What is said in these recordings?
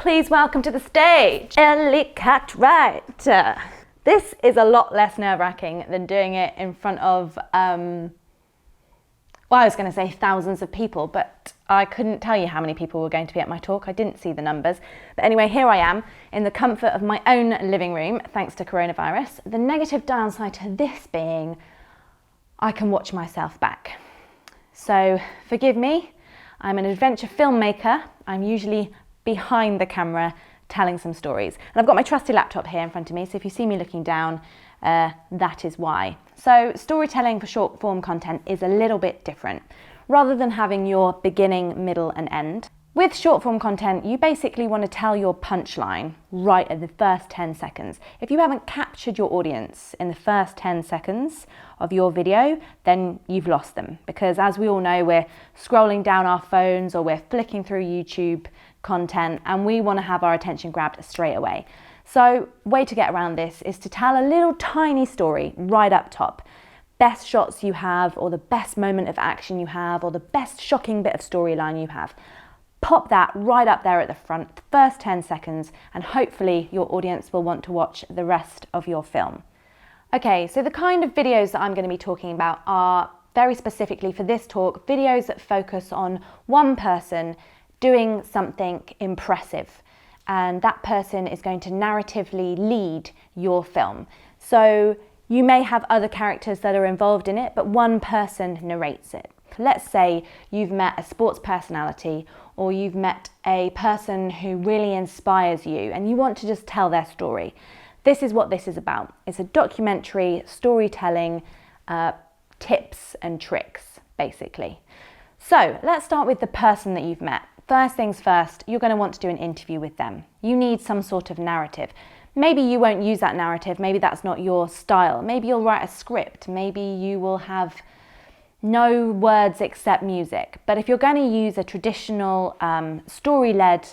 Please welcome to the stage, Ellie Cartwright. This is a lot less nerve-wracking than doing it in front of, I was going to say thousands of people, but I couldn't tell you how many people were going to be at my talk. I didn't see the numbers. But anyway, here I am in the comfort of my own living room, thanks to coronavirus. The negative downside to this being, I can watch myself back. So forgive me, I'm an adventure filmmaker. I'm usually behind the camera telling some stories. And I've got my trusty laptop here in front of me, so if you see me looking down, that is why. So storytelling for short form content is a little bit different. Rather than having your beginning, middle and end, with short form content, you basically want to tell your punchline right at the first 10 seconds. If you haven't captured your audience in the first 10 seconds of your video, then you've lost them. Because as we all know, we're scrolling down our phones or we're flicking through YouTube content and we want to have our attention grabbed straight away. So way to get around this is to tell a little tiny story right up top. Best shots you have, or the best moment of action you have, or the best shocking bit of storyline you have. Pop that right up there at the front, the first 10 seconds, and hopefully your audience will want to watch the rest of your film. Okay, so the kind of videos that I'm going to be talking about are very specifically for this talk, videos that focus on one person doing something impressive. And that person is going to narratively lead your film. So you may have other characters that are involved in it, but one person narrates it. Let's say you've met a sports personality or you've met a person who really inspires you and you want to just tell their story. This is what this is about. It's a documentary storytelling tips and tricks, basically. So let's start with the person that you've met. First things first, you're going to want to do an interview with them. You need some sort of narrative. Maybe you won't use that narrative. Maybe that's not your style. Maybe you'll write a script. Maybe you will have no words except music. But if you're going to use a traditional story-led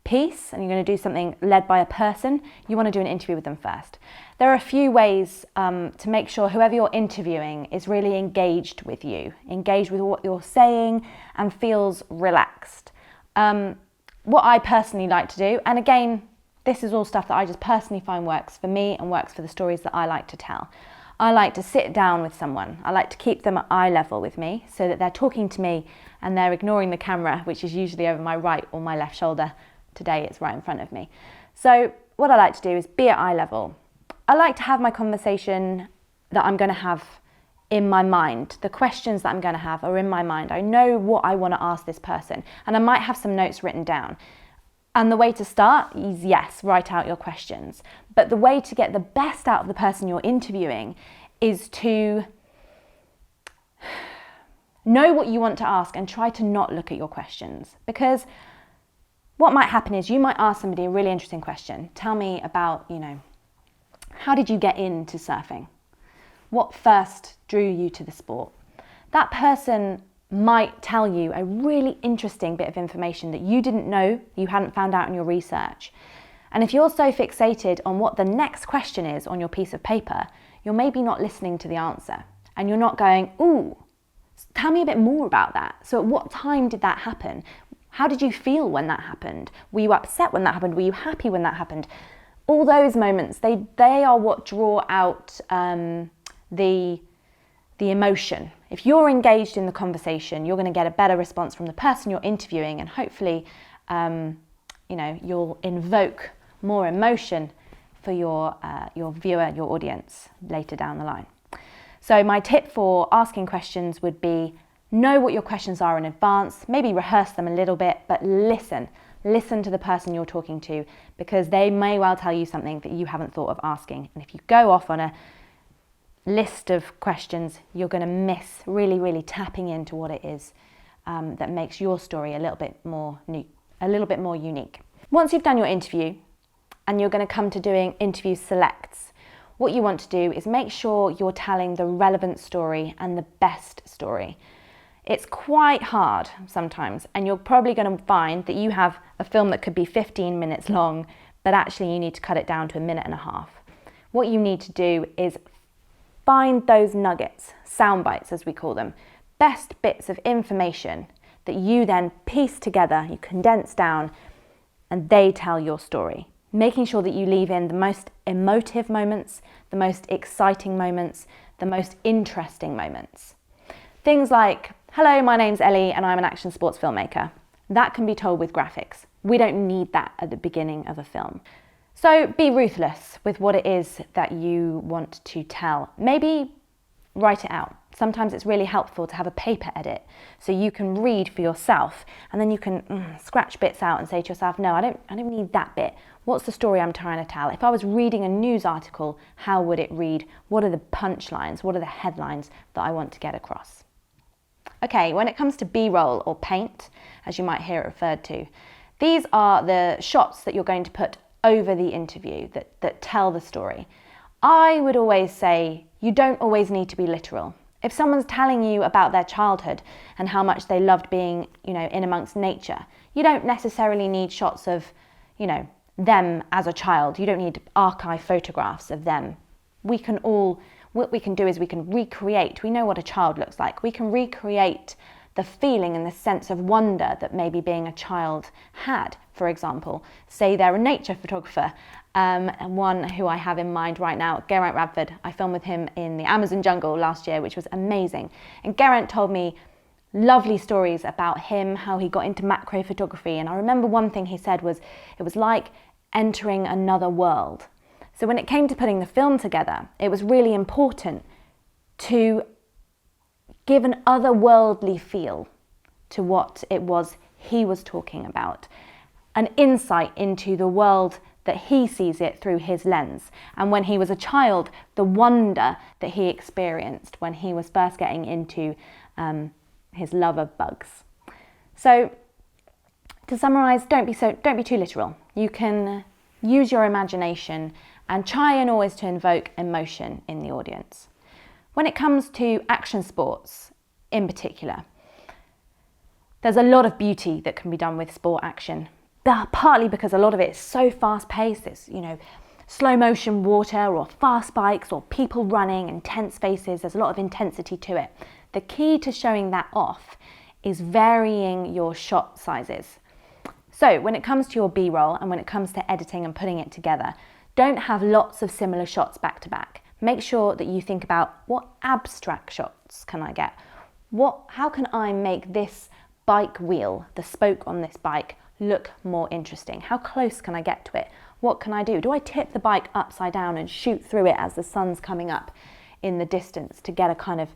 piece and you're going to do something led by a person, you want to do an interview with them first. There are a few ways to make sure whoever you're interviewing is really engaged with you, engaged with what you're saying and feels relaxed. What I personally like to do, and again, this is all stuff that I just personally find works for me and works for the stories that I like to tell. I like to sit down with someone. I like to keep them at eye level with me so that they're talking to me and they're ignoring the camera, which is usually over my right or my left shoulder. Today it's right in front of me. So what I like to do is be at eye level. I like to have my conversation that I'm going to have in my mind. The questions that I'm going to have are in my mind. I know what I want to ask this person and I might have some notes written down. And the way to start is, yes, write out your questions. But the way to get the best out of the person you're interviewing is to know what you want to ask and try to not look at your questions. Because what might happen is you might ask somebody a really interesting question. Tell me about, how did you get into surfing? What first drew you to the sport? That person might tell you a really interesting bit of information that you didn't know, you hadn't found out in your research. And if you're so fixated on what the next question is on your piece of paper, you're maybe not listening to the answer. And you're not going, ooh, tell me a bit more about that. So at what time did that happen? How did you feel when that happened? Were you upset when that happened? Were you happy when that happened? All those moments, they are what draw out the emotion. If you're engaged in the conversation, you're going to get a better response from the person you're interviewing, and hopefully, you'll invoke more emotion for your viewer, your audience later down the line. So my tip for asking questions would be know what your questions are in advance, maybe rehearse them a little bit, but listen to the person you're talking to, because they may well tell you something that you haven't thought of asking. And if you go off on a list of questions, you're going to miss really tapping into what it is that makes your story a little bit more unique. Once you've done your interview and you're going to come to doing interview selects, what you want to do is make sure you're telling the relevant story and the best story. It's quite hard sometimes, and you're probably going to find that you have a film that could be 15 minutes long, but actually you need to cut it down to a minute and a half. What you need to do is find those nuggets, sound bites as we call them, best bits of information that you then piece together, you condense down, and they tell your story. Making sure that you leave in the most emotive moments, the most exciting moments, the most interesting moments. Things like, hello, my name's Ellie and I'm an action sports filmmaker. That can be told with graphics. We don't need that at the beginning of a film. So be ruthless with what it is that you want to tell. Maybe write it out. Sometimes it's really helpful to have a paper edit so you can read for yourself and then you can scratch bits out and say to yourself, no, I don't need that bit. What's the story I'm trying to tell? If I was reading a news article, how would it read? What are the punchlines? What are the headlines that I want to get across? Okay, when it comes to B-roll or paint, as you might hear it referred to, these are the shots that you're going to put over the interview that tell the story. I would always say you don't always need to be literal. If someone's telling you about their childhood and how much they loved being, in amongst nature, you don't necessarily need shots of, them as a child. You don't need archive photographs of them. What we can do is we can recreate. We know what a child looks like. We can recreate the feeling and the sense of wonder that maybe being a child had. For example, say they're a nature photographer, and one who I have in mind right now, Geraint Radford. I filmed with him in the Amazon jungle last year, which was amazing. And Geraint told me lovely stories about him, how he got into macro photography. And I remember one thing he said was, it was like entering another world. So when it came to putting the film together, it was really important to give an otherworldly feel to what it was he was talking about, an insight into the world that he sees it through his lens. And when he was a child, the wonder that he experienced when he was first getting into his love of bugs. So to summarize, don't be too literal. You can use your imagination and try and always to invoke emotion in the audience. When it comes to action sports in particular, there's a lot of beauty that can be done with sport action, partly because a lot of it is so fast-paced. It's, slow motion water or fast bikes or people running, intense faces. There's a lot of intensity to it. The key to showing that off is varying your shot sizes. So when it comes to your B-roll and when it comes to editing and putting it together, don't have lots of similar shots back to back. Make sure that you think about, what abstract shots can I get? How can I make this bike wheel, the spoke on this bike, look more interesting? How close can I get to it? What can I do? Do I tip the bike upside down and shoot through it as the sun's coming up in the distance to get a kind of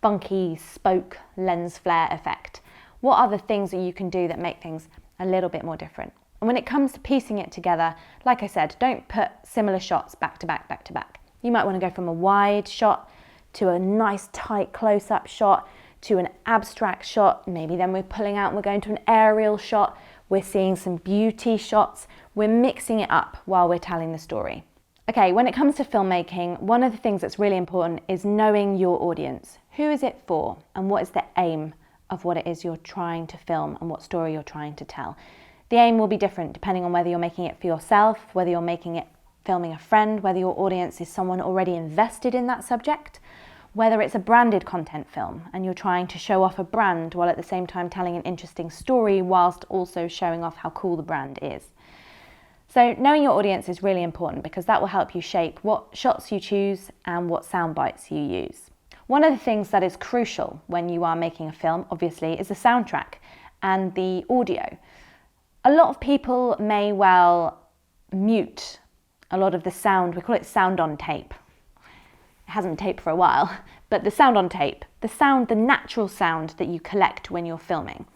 funky spoke lens flare effect? What are the things that you can do that make things a little bit more different? And when it comes to piecing it together, like I said, don't put similar shots back to back, back to back. You might want to go from a wide shot to a nice tight close-up shot to an abstract shot. Maybe then we're pulling out and we're going to an aerial shot. We're seeing some beauty shots. We're mixing it up while we're telling the story. Okay, when it comes to filmmaking, one of the things that's really important is knowing your audience. Who is it for? And what is the aim of what it is you're trying to film and what story you're trying to tell? The aim will be different depending on whether you're making it for yourself, whether you're making it filming a friend, whether your audience is someone already invested in that subject, whether it's a branded content film and you're trying to show off a brand while at the same time telling an interesting story whilst also showing off how cool the brand is. So knowing your audience is really important because that will help you shape what shots you choose and what sound bites you use. One of the things that is crucial when you are making a film, obviously, is the soundtrack and the audio. A lot of people may well mute a lot of the sound. We call it sound on tape. It hasn't been taped for a while, but the sound on tape, the natural sound that you collect when you're filming.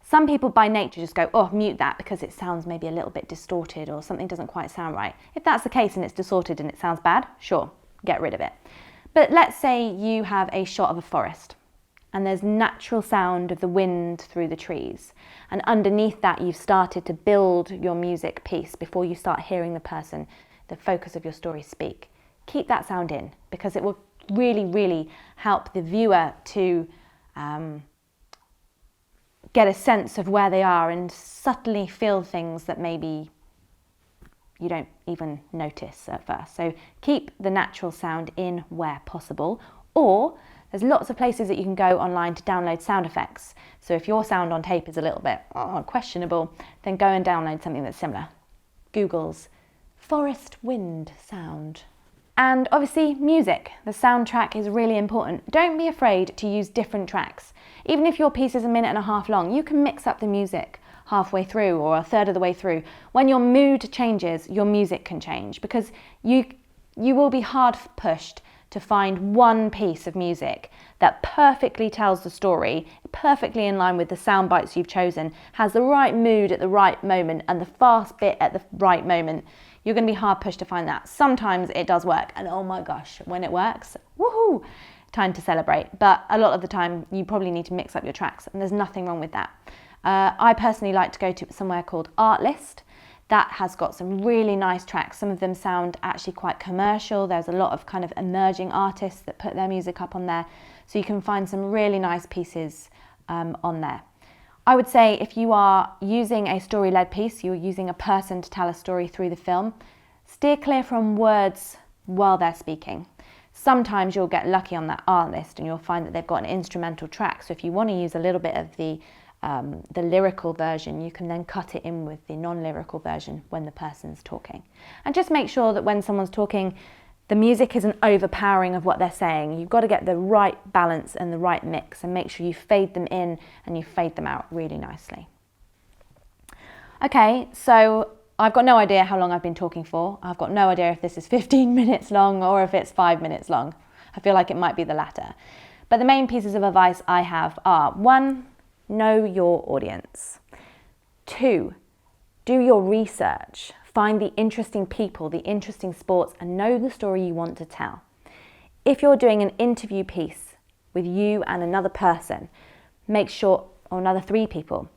Some people by nature just go, oh, mute that because it sounds maybe a little bit distorted or something doesn't quite sound right. If that's the case and it's distorted and it sounds bad, sure, get rid of it. But let's say you have a shot of a forest and there's natural sound of the wind through the trees. And underneath that, you've started to build your music piece before you start hearing the person, the focus of your story speak. Keep that sound in because it will really, really help the viewer to get a sense of where they are and subtly feel things that maybe you don't even notice at first. So keep the natural sound in where possible, or There's lots of places that you can go online to download sound effects. So if your sound on tape is a little bit questionable, then go and download something that's similar. Google's forest wind sound. And obviously music. The soundtrack is really important. Don't be afraid to use different tracks. Even if your piece is 1.5 minutes long, you can mix up the music halfway through or a third of the way through. When your mood changes, your music can change, because you will be hard pushed to find one piece of music that perfectly tells the story, perfectly in line with the sound bites you've chosen, has the right mood at the right moment and the fast bit at the right moment. You're going to be hard pushed to find that. Sometimes it does work, and oh my gosh, when it works, woohoo, time to celebrate. But a lot of the time you probably need to mix up your tracks, and there's nothing wrong with that. I personally like to go to somewhere called Artlist. That has got some really nice tracks. Some of them sound actually quite commercial. There's a lot of kind of emerging artists that put their music up on there. So you can find some really nice pieces on there. I would say if you are using a story-led piece, you're using a person to tell a story through the film, steer clear from words while they're speaking. Sometimes you'll get lucky on that Artlist and you'll find that they've got an instrumental track. So if you want to use a little bit of the lyrical version, you can then cut it in with the non-lyrical version when the person's talking. And just make sure that when someone's talking, the music isn't overpowering of what they're saying. You've got to get the right balance and the right mix, and make sure you fade them in and you fade them out really nicely. Okay, so I've got no idea how long I've been talking for. I've got no idea if this is 15 minutes long or if it's 5 minutes long. I feel like it might be the latter. But the main pieces of advice I have are: 1, know your audience. 2, do your research. Find the interesting people, the interesting sports, and know the story you want to tell. If you're doing an interview piece with you and another person, make sure, or another 3 people,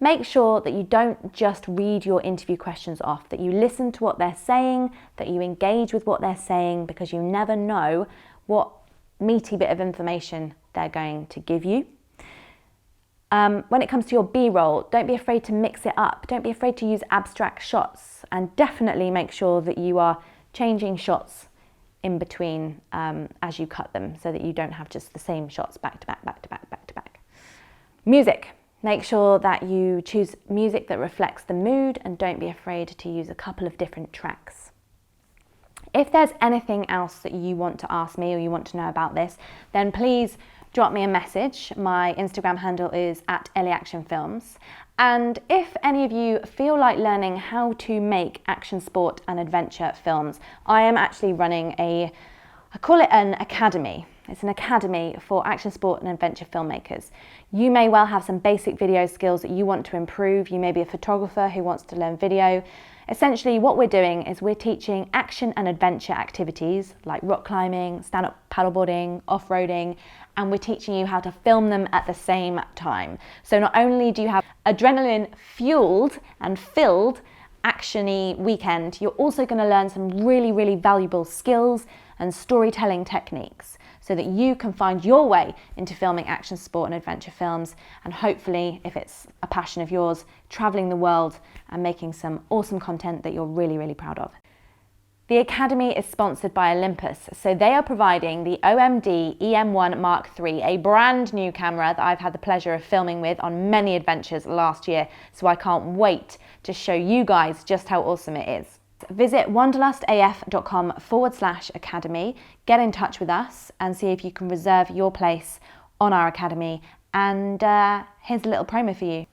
make sure that you don't just read your interview questions off, that you listen to what they're saying, that you engage with what they're saying, because you never know what meaty bit of information they're going to give you. When it comes to your B-roll, don't be afraid to mix it up. Don't be afraid to use abstract shots, and definitely make sure that you are changing shots in between as you cut them, so that you don't have just the same shots back to back, back to back, back to back. Music. Make sure that you choose music that reflects the mood, and don't be afraid to use a couple of different tracks. If there's anything else that you want to ask me or you want to know about this, then please drop me a message. My Instagram handle is @EllieActionFilms. And if any of you feel like learning how to make action, sport and adventure films, I am actually running I call it an academy. It's an academy for action, sport and adventure filmmakers. You may well have some basic video skills that you want to improve. You may be a photographer who wants to learn video. Essentially what we're doing is we're teaching action and adventure activities like rock climbing, stand-up paddleboarding, off-roading, and we're teaching you how to film them at the same time. So not only do you have adrenaline fueled and filled action-y weekend, you're also going to learn some really, really valuable skills and storytelling techniques, so that you can find your way into filming action, sport and adventure films, and hopefully, if it's a passion of yours, traveling the world and making some awesome content that you're really, really proud of. The Academy is sponsored by Olympus, so they are providing the OMD EM1 Mark III, a brand new camera that I've had the pleasure of filming with on many adventures last year, so I can't wait to show you guys just how awesome it is. Visit wanderlustaf.com/academy, get in touch with us and see if you can reserve your place on our academy, and here's a little promo for you.